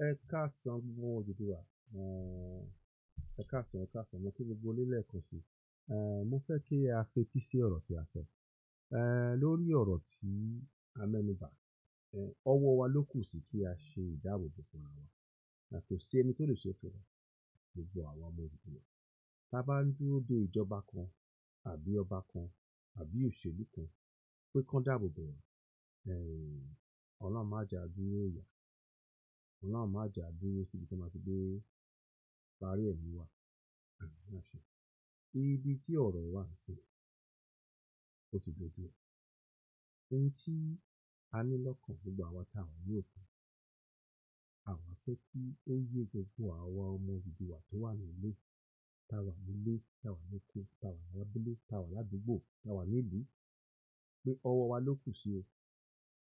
Ẹ káàsán gbogbo Odùduwà. Ẹ káàsán, mo kí gbogbo ilé lẹ́ẹ̀kan sí. Mo fẹ́ kí a fetí sí ọ̀rọ̀ tí a sọ. Lórí ọ̀rọ̀ tí a mẹ́nu bà, ọwọ́ wa ló kù sí kí a ṣe ìdáàbòbò fúnra wa. Kò sí ẹni tó lè ṣe fún wa, gbogbo àwa ọmọ Odùduwà. Tá bá ń dúró de ìjọba kan àbí ọba kan àbí òṣèlú kan pé kán dáàbòbò wa, Ọlọ́run má jẹ́ a dúró ìyà. Ọlọ́run má jẹ́ a dúró síbi tí wọ́n máa fi dé parí ẹ̀mí wa. Àmín àṣẹ. Ibi tí ọ̀rọ̀ wà sí, ó ti dojú ẹ̀. Ohun tí a ní lọ́kàn gbogbo àwa tá wà ní òkun, àwa fẹ́ kí ó yé gbogbo àwa ọmọ Odùduwà tó wà nílé, tá wà nílé, tá wà lóko, tá wà lábúlé, tá wà ládùúgbò, tá wà nílùú, pé ọwọ́ wa ló kù sí o.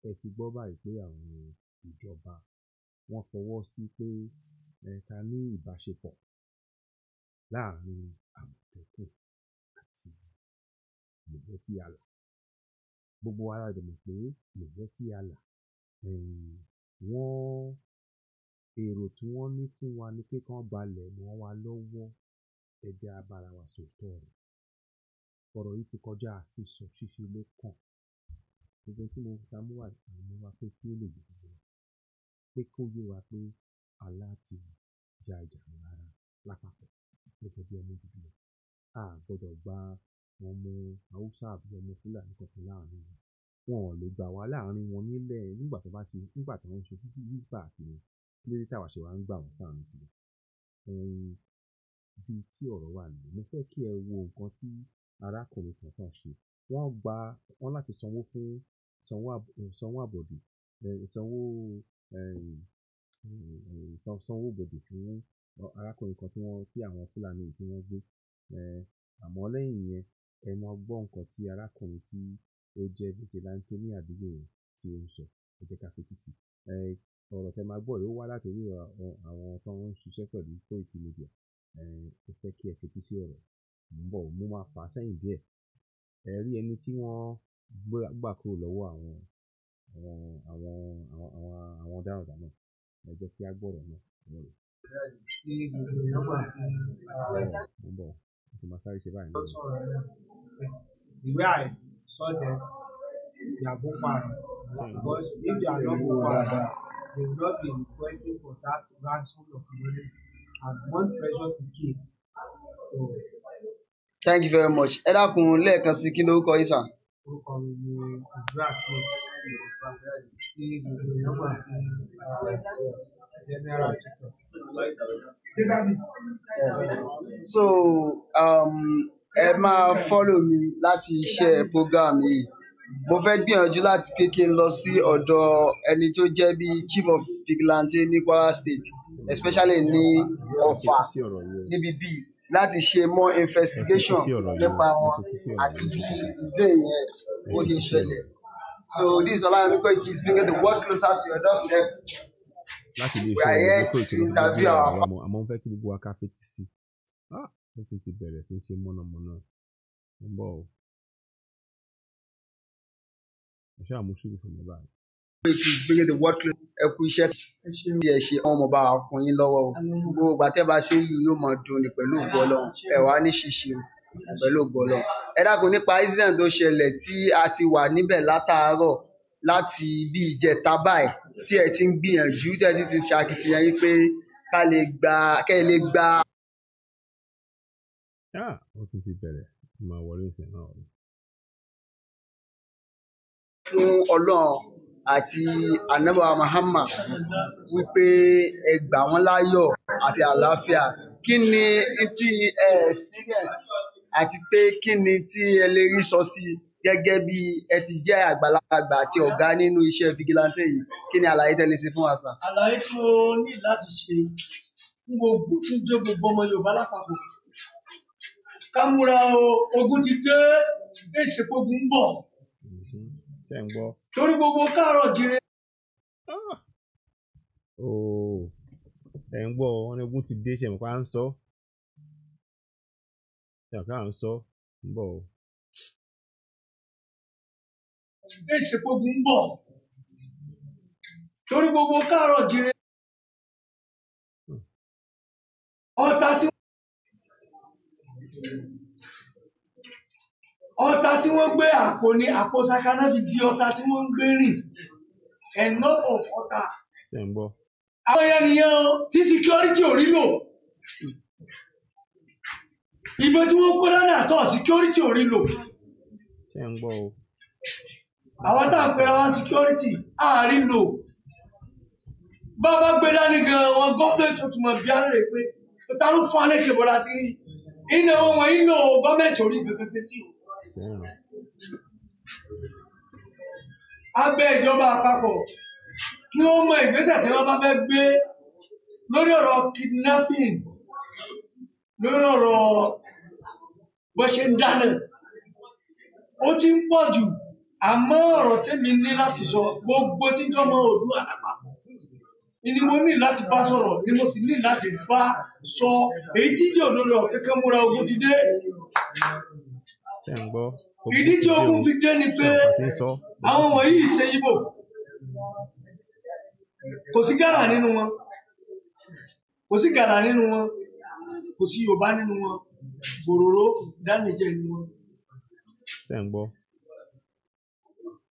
Ẹ ti gbọ́ báyìí pé àwọn ìjọba wọ́n fọwọ́ sí pé ká ní ìbáṣepọ̀ láàárín Àmọ̀tẹ́kùn àti Mẹ̀yẹ́tí Allah. Gbogbo wa la dẹ̀ mọ̀ pé Mẹ̀yẹ́tí Allah, wọ́n èrò tí wọ́n ní fún wa ni pé kán gbalẹ̀ mọ́ wa lọ́wọ́. Ẹ jẹ́ á bára wa sòótọ́ ọ̀rọ̀. Ọ̀rọ̀ yìí ti kọjá sísọ, ṣíṣe ló kàn. Gbogbo tí mo ta mú wá yìí, mo wá pé kí ó lè yé gbogbo wa. Pé kó yé wa pé Allah ti ja ìjà rárá lápapọ̀ gẹ́gẹ́ bí ọmọ Odùduwà. A gbọdọ̀ gba ọmọ Haúsá àbí ọmọ Fúlàní kankan láàárín wọn. Wọn ò lè gbà wá láàárín wọn nílẹ̀ nígbà tí wọ́n ń ṣe hísbà kiri. Kí ló dé táwa ṣe wá ń gbà wọ́n sáàrín tiwọn? Ibi tí ọ̀rọ̀ wà nìyẹn. Mo fẹ́ kí ẹ wo nǹkan tí arákùnrin kan tán ṣe. Wọ́n láti sanwó fún sanwó-àbọ̀dè, sanwó-bọ̀dè fún arákùnrin kan tí àwọn Fúlàní tí wọ́n gbé. Àmọ́ lẹ́yìn yẹn, ẹ máa gbọ́ nǹkan tí arákùnrin tí ó jẹ́ vigilante ní àdúgbò yẹn tí ó ń sọ. Ẹ jẹ́ ká fetí sí. Ọ̀rọ̀ tí ẹ máa gbọ́ yìí ó wá láti orí àwọn tó ń ṣiṣẹ́ pẹ̀lú Koiki Media. Mo fẹ́ kí ẹ fetí sí ọ̀rọ̀. Mò ń bọ̀, mo máa fà á sẹ́yìn díẹ̀. Ẹ rí ẹni tí wọ́n gbà kúrò lọ́wọ́ àwọn ọ̀daràn náà. Ẹ jẹ́ kí a gbọ́ ọ̀rọ̀ náà. Tí gbogbo èèyàn gbà sí Mo ń bọ̀, mo ti máa sáré ṣe báyìí náà. the way I saw them, they are Boko Haram. Because if they are not Boko Haram, they will not be requesting for that ransom of money and want pressure to kill. So, thank you very much. Ẹ dákun lẹ́ẹ̀kan sí kí lórúkọ yín sà? orúkọ mi ni ìdúrà kí tí gbogbo èèyàn gbà sí general tutor. So ẹ máa follow mi láti share program yìí. Mo fẹ́ gbìyànjú láti pé kí n lọ sí ọ̀dọ̀ ẹni tó jẹ́ bí chief of vigilante ní Kwara State, especially ní Ọ̀fà níbi bíi láti ṣe more investigation nípa wọn àti bí ìṣe yẹn ó ṣe ṣẹlẹ̀. So this Olayemi Koiki is bringing the world closer to your doorstep. Láti ilé We are here iṣẹ́ to interview our àmọ́ fẹ́ kí gbogbo wa ká fetí sí. Ó tún ti bẹ̀rẹ̀ sí í ṣe mọ̀nàmọ́ná. Mo ń bọ̀ o. Ẹ ṣáà mú ṣùgbọ́n fún mi báyìí. Koiki is bringing the world closer. Ẹ kú iṣẹ́ tí ẹ ṣe ọmọ bá wa kún yín lọ́wọ́ o. Gbogbo ìgbà tẹ́ bá ṣe ń lù yóò máa dùn ní pẹ̀lú ògo Ọlọ́run. Ẹ wá ní ṣíṣe pẹ̀lú ògo Ọlọ́run. Ẹ dákun nípa incident tó ṣẹlẹ̀ tí a ti wà níbẹ̀ látàárọ̀ láti bí ìjẹta báyìí tí ẹ ti ń gbìyànjú tí ẹ ti ṣe akitiyan yín pé kẹ́ ẹ lè gba. Ó tún ti bẹ̀rẹ̀ máa wọlé ìṣẹ̀ náà. Fún Ọlọ́run àti Ànábì wa Muhammad wípé ẹ gbà wọ́n láyọ̀ àti àlàáfíà. Kí ni tí ẹ experience àti pé kí ni tí ẹ lè rí sọ sí gẹ́gẹ́ bí ẹ ti jẹ́ àgbàlagbà àti ọ̀gá nínú iṣẹ́ vigilante yìí? Kí ni àlàyé tẹ́ lè ṣe fún wa sà? Àlàyé tí mo ní láti ṣe fún gbogbo ọmọ Yorùbá lápapọ̀. Ká múra o, ogun ti dé, èsì ogun ń bọ̀. Ṣé ń gbọ́? Torí gbogbo káàárọ̀ jíire. Ẹ ń gbọ́ wọn ní ogun ti dé, ṣe mọ̀ pé à ń sọ. Ṣé mọ̀ pé à ń sọ? Ń bọ̀ o. Èsì ogun ń bọ̀. Torí gbogbo káàárọ̀ jíire. ọ̀tá tí wọ́n gbé àpò ní àpò sakana fi di ọ̀tá tí wọ́n ń gbé rìn enough of ọ̀tá. àwọn yẹn nìyẹn tí security ò rí lò ìbò tí wọ́n kó dání àtọ̀ security ò rí lò. àwọn tá à ń pera wọn security àárí lò bàbá gbé dání gan wọn gọ́ọ̀mẹ̀ntì tuntun mọ̀ bí alẹ́ rẹ̀ pé ta ló fún alẹ́ kébọ̀ láti rí iná wọn iná gọ́ọ̀mẹ̀ntì orí kankan ṣe sí o. abẹ́ ìjọba àpapọ̀ kí wọ́n mọ ìgbésẹ̀ tí wọ́n bá fẹ́ gbé lórí ọ̀rọ̀ kidnapping lórí ọ̀rọ̀ bó ṣe ń dáná ó ti ń pọ̀ jù àmọ́ ọ̀rọ̀ tèmi ní láti sọ gbogbo tíjọ́ mọ́ Oòduà àpapọ̀ ni mo ní láti bá sọ̀rọ̀ ni mo sì ní láti bá sọ èyí tíjọ́ òdodo kékeré múra ogun ti dé. ìdí tí ogun fi dé ni pé àwọn wọ̀nyí ṣe Ìgbò kò sí Gàrà nínú wọn kò sí Gàrà nínú wọn kò sí Yorùbá nínú wọn Bòròró Dánìjẹ nínú wọn.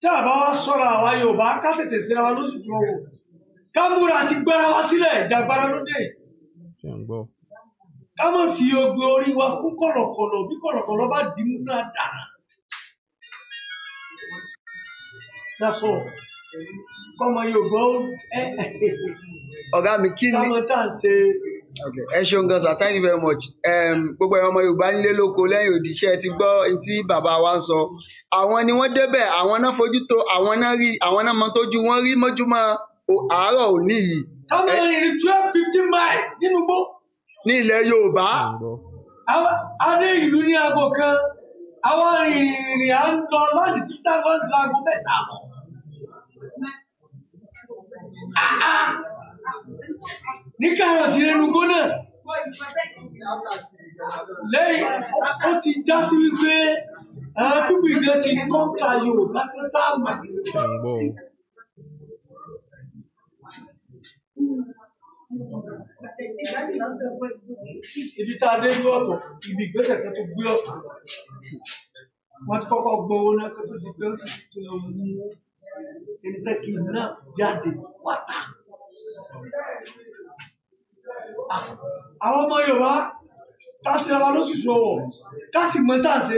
tí a bá wá sọ̀rọ̀ àwa Yorùbá ká tètè síra wa lóṣù tó wọ̀ ká múra àti gbára wa sílẹ̀ ìjàgbára lóde. ká má fi ogbe orí wa fún kọ̀lọ̀kọ̀lọ̀ bí kọ̀lọ̀kọ̀lọ̀ bá dì mú náà dára. That's all. Kọ́mọ Yorùbá ọ̀gá mi kí ni ẹ ṣeun gan sir, thank you very much. Gbogbo ọmọ Yorùbá nílé lóko lẹ́yìn òdìṣẹ́ ti gbọ́ tí bàbá wa ń sọ. Àwọn ni wọ́n débẹ̀, àwọn náà fojú tó, àwọn náà rí, àwọn náà mọ tójú wọn rí mọ́júmọ́ àárọ̀ òní yìí. káwọn rìnrìn 12-15 miles nínú gbó. ní ilẹ̀ Yorùbá. adé ìlú ní aago kan àwọn rìnrìn à ń lọ láti sí tábọ́ọ̀sì aago mẹ́ta mọ́. ní kárọ̀tì rẹnu gbóná lẹ́yìn ó ti já sí wípé àwọn pípì gan ti kọ́ńkà Yorùbá tó tá a mọ̀. ibi tá a dé ní ọ̀tọ̀ ibi ìgbésẹ̀ kan tó gbé ọ̀tọ̀ wọ́n ti kọ́kọ́ gbọ́ owó náà kó tó di pé ó sì tó lọ mú ẹni tẹ́ kí n náà jáde wáta. àwọn ọmọ Yorùbá ká sí ara lóṣù sọ̀wọ̀ ká sì mọ tá à ń ṣe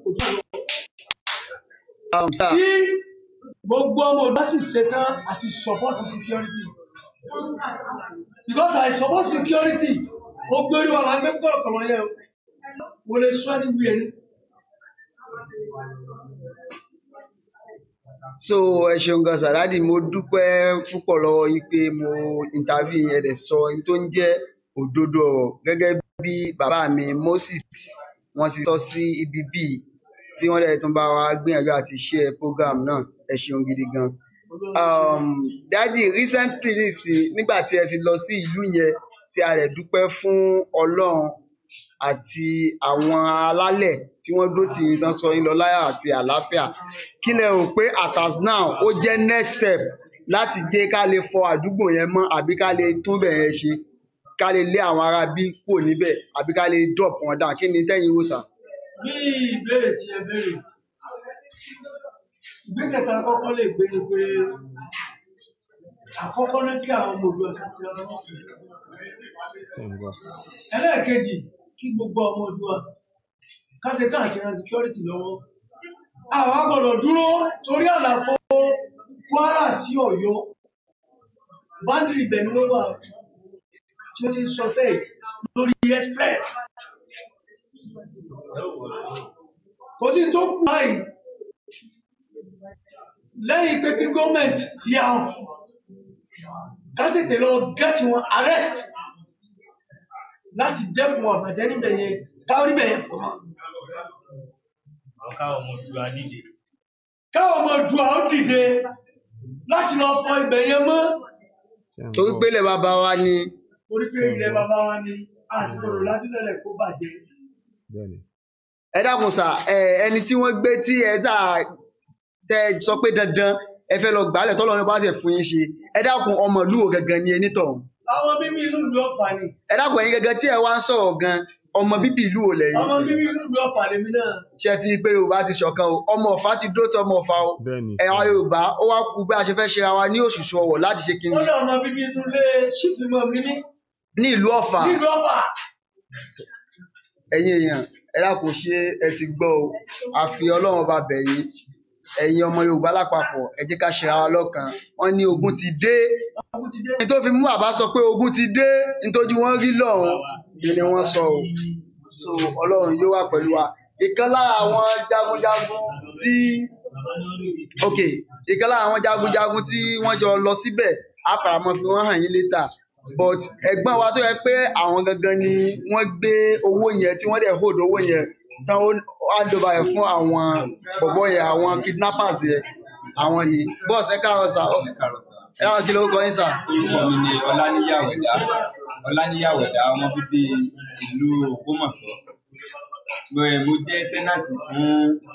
kò tó lọ. tí gbogbo ọmọ Yorùbá sì ṣetán àti support security because I support security ó gbé orí wa máa ń gbé kọ̀ọ̀kan yẹn o mo lè sọ ẹni wí ẹni. so ẹ ṣeun gan Sàràdì, mo dúpẹ́ púpọ̀ lọ́wọ́ yín pé mo interview yẹn dẹ̀ sọ ohun tó ń jẹ́ òdodo ọ̀rọ̀ gẹ́gẹ́ bí bàbá mi Moses wọ́n ti sọ sí ibi bíi tí wọ́n dẹ̀ tún bá wa gbìyànjú àti share program náà. Ẹ ṣeun gidi gan. Daddy, recently nígbà tí ẹ ti lọ sí ìlú yẹn tí a rẹ̀ dúpẹ́ fún Ọlọ́run àti àwọn alálẹ̀ tí wọ́n dó tì yín tán sọ yín lọ láyà àti àlàáfíà, kí lẹ rò pé at as now ó jẹ́ next step láti jẹ́ ká lè fọ àdúgbò yẹn mọ́ àbí ká lè tún bẹ̀ yẹn ṣe, ká lè lé àwọn ará bí kúrò níbẹ̀ àbí ká lè drop wọn down? Kí ni tẹ́yin rò sà? bí ìbéèrè tí ẹ béèrè ìgbésẹ̀ tá a kọ́kọ́ lè gbé ni pé àkọ́kọ́ náà kí àwọn ọmọ Oòduà kà sí ọlọ́wọ́. ẹlẹ́ẹ̀kejì kí gbogbo ọmọ Oòduà káṣe káàkiri ran security lọ́wọ́. àwọn gbọ́dọ̀ dúró torí àlàfo Kwara sí Ọ̀yọ́ báńdìrì ibẹ̀ ni wọ́n wà tí wọ́n ti ń sọ sẹ́yìn lórí express. kò sí tó kù báyìí lẹ́yìn pé kí gọ́ọ̀mẹ̀ntì ti àwọn ká tètè lọ get wọn arrest láti dẹ́kun àbàjẹ́ níbẹ̀ yẹn káwọn níbẹ̀ yẹn fọ́. káwọn ọmọ Oòduà dìde. káwọn ọmọ Oòduà ó dìde láti lọ fọ ibẹ̀ yẹn mọ́. torí pé ilẹ̀ bàbá wa ni. torí pé ilẹ̀ bàbá wa ni àsìkò rò lájúlẹ̀lẹ̀ kó bàjẹ́. ẹ dákun sà, ẹni tí wọ́n gbé tí ẹ tà tẹ sọ pé dandan ẹ fẹ́ lọ gbàálẹ̀ tọ́lọ́run bá tẹ̀ fún yín ṣe, ẹ dákun ọmọ ìlú wo gangan ni ẹni tọ̀hún? Àwọn bíbí inú ìlú Ọ̀fà ni. Ẹ dákun ẹ̀yin gẹ́gẹ́ tí ẹ wá ń sọ̀rọ̀ gan ọmọ bíbí ìlú ò lẹ́yìn. Ọmọ bíbí inú ìlú Ọ̀fà lèmi náà. Ṣé ti pé Yorùbá ti ṣọ̀kan o? Ọmọ Ọ̀fà ti dó tọ́ ọmọ Ọ̀fà o. Ẹ̀wọ̀n Yorùbá ó wá kú bí a ṣe fẹ́ ṣe ara wa ní òṣùṣù ọwọ̀ láti ṣe kí ni. Ó lọ ọmọ bíbí inú ilé ṣífìmọ̀ mi ní. Ní ìlú Ọ̀fà. Ní ìlú Ọ̀fà. Ẹ̀yin èèyàn ẹ dákun ṣé ẹ ti gbọ́ o? Àfi Ọlọ́run ọba bẹ̀ yín. Ẹ̀yin ọmọ Yorùbá lápapọ̀ ẹ jẹ́ ká ṣe ara lọ́kan. Wọ́n ní ogun ti dé. Ní tó fi mú àbá sọ pé ogun ti dé nítorí wọ́n rí lọ́hùn ni wọ́n sọ o. So Ọlọ́run yóò wà pẹ̀lú wa. Ìkan lára àwọn jagunjagun tí ìkan lára àwọn jagunjagun tí wọ́n jọ lọ síbẹ̀ á paramọ́ fi wọ́n hàn yín létà. But ẹ̀gbọ́n wa tó yẹ pé àwọn gangan ni wọ́n gbé owó yẹn tí wọ́n dẹ̀ hold owó yẹn tán ó hand over yẹn fún àwọn bọ̀bọ̀ yẹn àwọn kidnappers yẹn àwọn ni. Bọ́ọ̀sì ẹ káàárọ̀ sà ẹ wá kí ló kọ yín sà. Orúkọ mi ni Ọláníyàwẹ̀dá ọmọ bíbí ìlú Ògbómọ̀ṣọ́. Mo jẹ́ tẹ́nàtì fún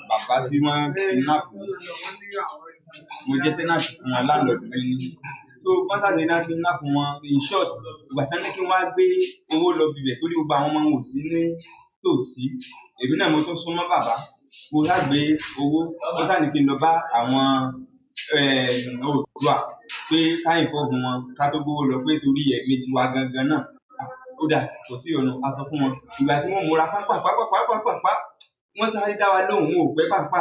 bàbá tí wọ́n kidnap mi. Mo jẹ́ tẹ́nàtì fún wọn láńlọ́ọ̀dù mi. So pátánì náà kidnap wọn in short ìgbà tán ní kí wọ́n á gbé owó lọ bibẹ̀ torí gbogbo àwọn ọmọ wọn ò sí ní tòsí. Èmi náà mo tún súnmọ́ bàbá mo lágbé owó pátánì kí n lọ bá àwọn Oòduà pé káyìn fọ́ọ̀gùn wọn ká tó gbówó lọ pé torí ẹ̀mí tiwa gangan náà ó dà kò sí ọ̀nà a sọ fún wọn ìgbà tí wọ́n múra pápá wọ́n sáré dá wa lóhùn wọn ò pẹ́ pápá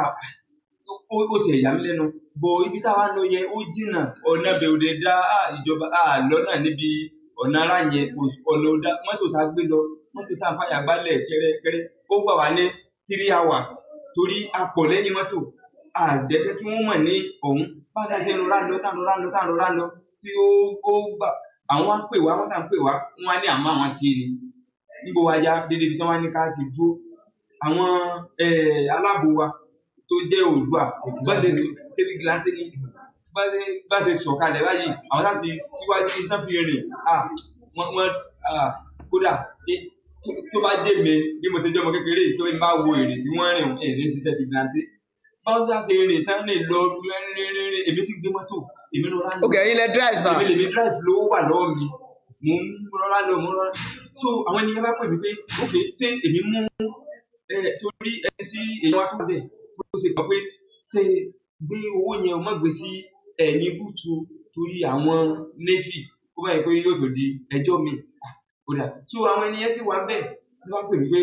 ó ti ẹ̀yà mi lẹ́nu bọ̀ ibi táwa lọ yẹ ó jìnnà ọ̀nà bẹ̀rù dá ìjọba lọ́nà níbi ọ̀nà ara yẹn ọ̀nà mọ́tò tá a gbé lọ mọ́tò sáfàyà gbálẹ̀ kẹ́rẹ́kẹ́rẹ́ ó gbà wá ní 3 hours torí a pọ̀ lẹ́yìn mọ́tò àdẹ́fẹ́ tí wọ́n mọ̀ ní ọ̀hún bá dáa ṣe lọ́ra lọ tí ó gbà àwọn pè wá wọ́n sàn pè wá wọ́n á ní àmọ́ àwọn sí ni níbo wa ya dédé ibi tí wọ́n á ní ká ti dúró àwọn aláàbò wa tó jẹ́ Oòduà bá ṣe ṣe gíláńtì ní bá ṣe sọ̀kalẹ̀ báyìí àwọn láti síwájú ní sáfì rìn wọ́n kódà tó bá dé mi bí mo ṣe jẹ́ ọmọ kékeré tó ń bá wo èrè tí wọ́n rìn èrè ṣiṣẹ́ gíláńtì báwo ṣe ṣe rìn tán lè lọ rìn èmi sì gbé mọ́tò èmi ló rán lọ. Ok ẹ̀yin lẹ drive sir. èmi lèmi drive lówó wà lọ́wọ́ mi mo rọra lọ so àwọn ènìyàn bá pè mí pé ok ṣé èmi mú torí ẹni tí èèyàn wá tó bẹ̀ tó ṣe gbọ́ pé ṣe gbé owó yẹn o má gbé sí ẹ̀yìn bùtù torí àwọn navy kó báyìí pé yóò tó di ẹjọ́ mi kódà so àwọn ènìyàn sì wà bẹ́ẹ̀ ló bá pè mí pé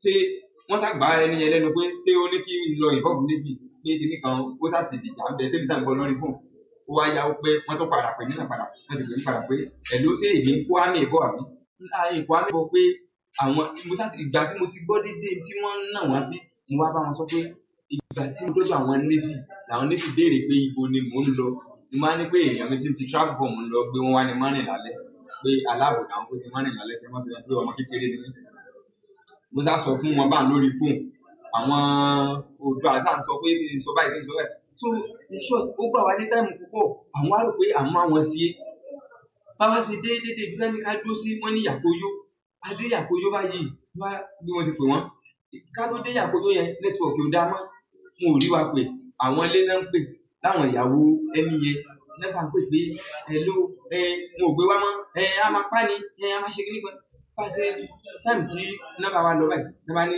ṣé wọ́n sàgbà ẹni yẹn lẹ́nu pé ṣé ó ní kí n lọ ìbọ̀bù navy ní ìdí nìkan ó sàti dìjà ń bẹ tẹ́lẹ̀ tá à ń gbọ́ lórí fún ó wá yá pé wọ́n tó padà pè nínú padà wọ́n ti pè ní padà pé ẹ̀ ló ṣe èmi ń kó àmì ìbọ̀ àmì ìkó àmì ìbọ̀ pé àwọn ìgbà tí mo ti gbọ́ dédé tí wọ́n ń nà wọ́n sí mo wá bá wọn sọ pé ìgbà tí mo dọ́dọ̀ àwọn navy làwọn navy béèrè pé ibo ni mò ń lọ mo máa ní pé èèyàn mi ti travel bọ̀ mò ń lọ gbé wọn wá ní mọ́rin lálẹ́ pé aláàbò làwọn kò ti mọ́rin lálẹ́ pé wọ́n ti rẹ́ pé ọmọ kékeré ni mí mo sá sọ fún wọn bá lórí fóònù àwọn Oòduà àti àǹsọ pé sọ báyìí so in short ó gbà wá ní táìmù púpọ̀ àwọn á rò pé àwọn sí bàbá ṣe déédéé bí wọ́n ní ká dúró sí wọ́n ní Yàkóyó adé Yàkóyó báyìí wá bí wọ́n ti pè wọ́n ká tó dé Yàkóyó yẹn nẹ́tíwọ̀kì ò dá mọ́ wọn ò rí wa pé àwọn ilé náà ń pè láwọn ìyàwó ẹni yẹn náà ń pè pé hello wọn ò gbé wá mọ́ a máa pa ni a máa ṣe kíní kan pàṣẹ táìmù tí nọ́mbà wa lọ báyìí nọ́mbà ní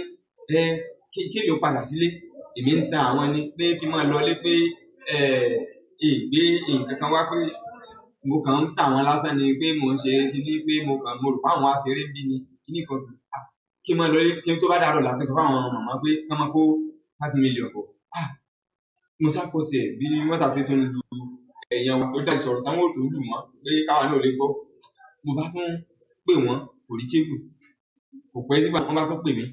kéèmí ó padà sílé èmi ń tan àwọn ni pé kí n máa lọlé pé ìgbé nǹkan kan wá pé mo kàn ń tà wọn lásán ni pé mo ń ṣe kíní pé mo rò pé àwọn aṣeré bí ni kíní kan kí n máa lọlé kí n tó bá dàrọ̀ láti sọ fáwọn màmá pé kí wọ́n máa kó 5 million bọ̀ mo sápọ̀tì ẹ̀ bí wọ́n tàbí tó ń lu ẹ̀yàn wa ó dá ìsọ̀rọ̀ táwọn ò tó lù wọ́n pé káwa náà lè gbọ́ mo bá tún pè wọ́n kò rí chébù kò pẹ́ sígbà wọ́n bá tún pè mí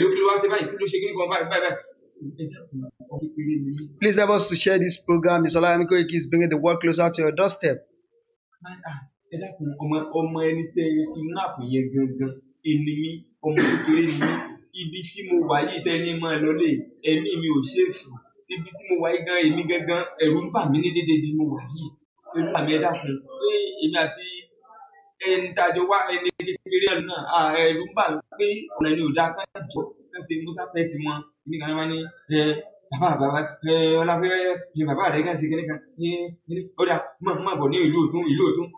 ló kí ló wá sí báyìí kí ló ṣe kíní kan báyìí. Please help us to share this program. Mr. Olayemi Koiki is bringing the world closer to your doorstep. Ẹ dákun ọmọ ẹni tẹ kidnap yẹn gangan ẹni mi ọmọ kékeré ni ibi tí mo wà yìí tẹ́ ní máa lọlé ẹ̀mí mi ò ṣèfù ibi tí mo wà yìí gan èmi gangan ẹ̀rù ń bà mí ní dédé bí mo wà yìí ẹ̀rù ń bà mí ẹ dákun pé èmi àti ẹni tàjọ wá ẹni kékeré náà ẹ̀rù ń bà mí pé ọ̀nà ni ò dáa ká jọ kẹsì musa pẹ ti wọn ní kan wá ní bàbá ọláfẹ́ bàbá rẹ̀ kẹsì kìnìkan ní ọdà má bọ̀ ní ìlú òtún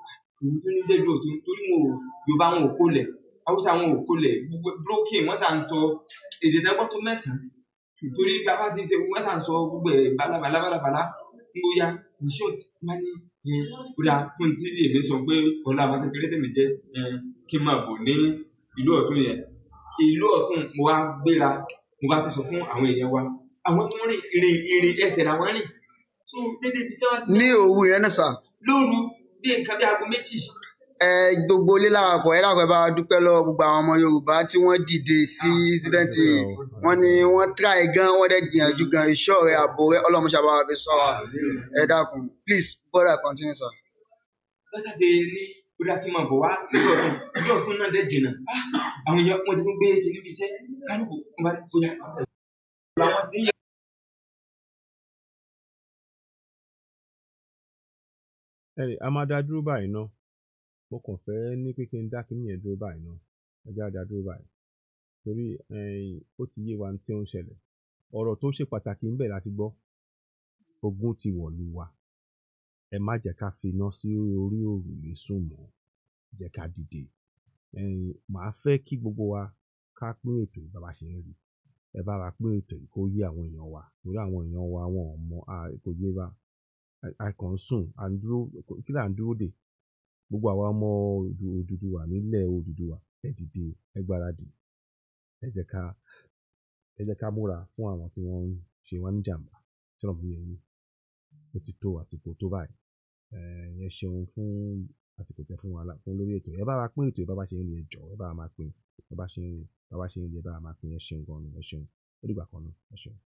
èmi tún ní dédúró tó torí wọn ò Yorùbá wọn ò kólẹ̀ Haúsá wọn ò kólẹ̀ broken wọ́n sà ń sọ èdè tẹ́gbọ́n tó mẹ́sàn-án torí bàbá ti ṣe wọ́n sà ń sọ gbogbo ẹ̀ bálabàlá ń bóyá in short má ní kódà fún tí èmi sọ pé ọ̀la àwọn kékeré tèmi jẹ́ kí n máa bọ̀ ní ìlú Ọ̀tún yẹn ìlú Ọ̀tún mo wá gbéra mo bá tún sọ fún àwọn èèyàn wa àwọn tó ń rìn ẹsẹ̀ làwọn rìn tó dédé ibi tí wọ́n ti ní òwú yẹn náà sà. lóru bí nǹkan bí aago méjì. Gbogbo ilé lápapọ̀ ẹ dákun ẹ bá wa dúpẹ́ lọ́wọ́ gbogbo àwọn ọmọ Yorùbá tí wọ́n dìde sí incident yìí wọ́n ní wọ́n try gan wọ́n dẹ̀ gbìyànjú gan ìṣọ́ rẹ̀ ààbò rẹ̀ ọlọ́mọṣà bá wa fi sọ wa ẹ dákun please brother continue sir. lọ́sà ṣe ní kódà kí n máa bọ̀ wá ìlú Ọ̀tún náà dẹ̀ jìnnà àwọn èèyàn wọn ti tún gbé kí níbi iṣẹ́ kálukú wọn bá bóyá làwọn ti ń yẹ. a máa dá dúró báyìí ná mo kàn fẹ́ ní pé kí n dá kíní yẹn dúró báyìí ná ẹ já dá dúró báyìí torí ó ti yé wa ní tí ó ń ṣẹlẹ̀ ọ̀rọ̀ tó ṣe pàtàkì ń bẹ láti gbọ́ ogun ti wọ̀lú wa ẹ má jẹ́ ká fi iná sí orí òrùlé sùn mọ́ jẹ́ ká dìde màá fẹ́ kí gbogbo wa ká pín ètò yìí bàbá ṣe ń rí ẹ bá wa pín ètò yìí kó yé àwọn èèyàn wa torí àwọn èèyàn wa wọn ò mọ kò yé wa àìkàn sùn à ń dúró kí là ń dúró dè gbogbo àwa ọmọ Odùduwà nílẹ̀ Odùduwà ẹ dìde ẹ gbáradì ẹ jẹ́ ká múra fún àwọn tí wọ́n ń ṣe wá ní jàǹbá tí wọ́n mú yẹn ní ó ti tó àsìkò tó báyìí ẹ ṣeun fún àsìkò tẹ́ fún wa fún lórí ètò ẹ bá wa pín ètò ẹ bá bá ṣe ń rí ẹ jọ̀ọ́ ẹ bá wa máa pín ẹ bá ṣe ń rí ẹ bá wa máa pín ẹ ṣeun gan ni ẹ ṣeun ó dìgbà kan náà ẹ ṣeun.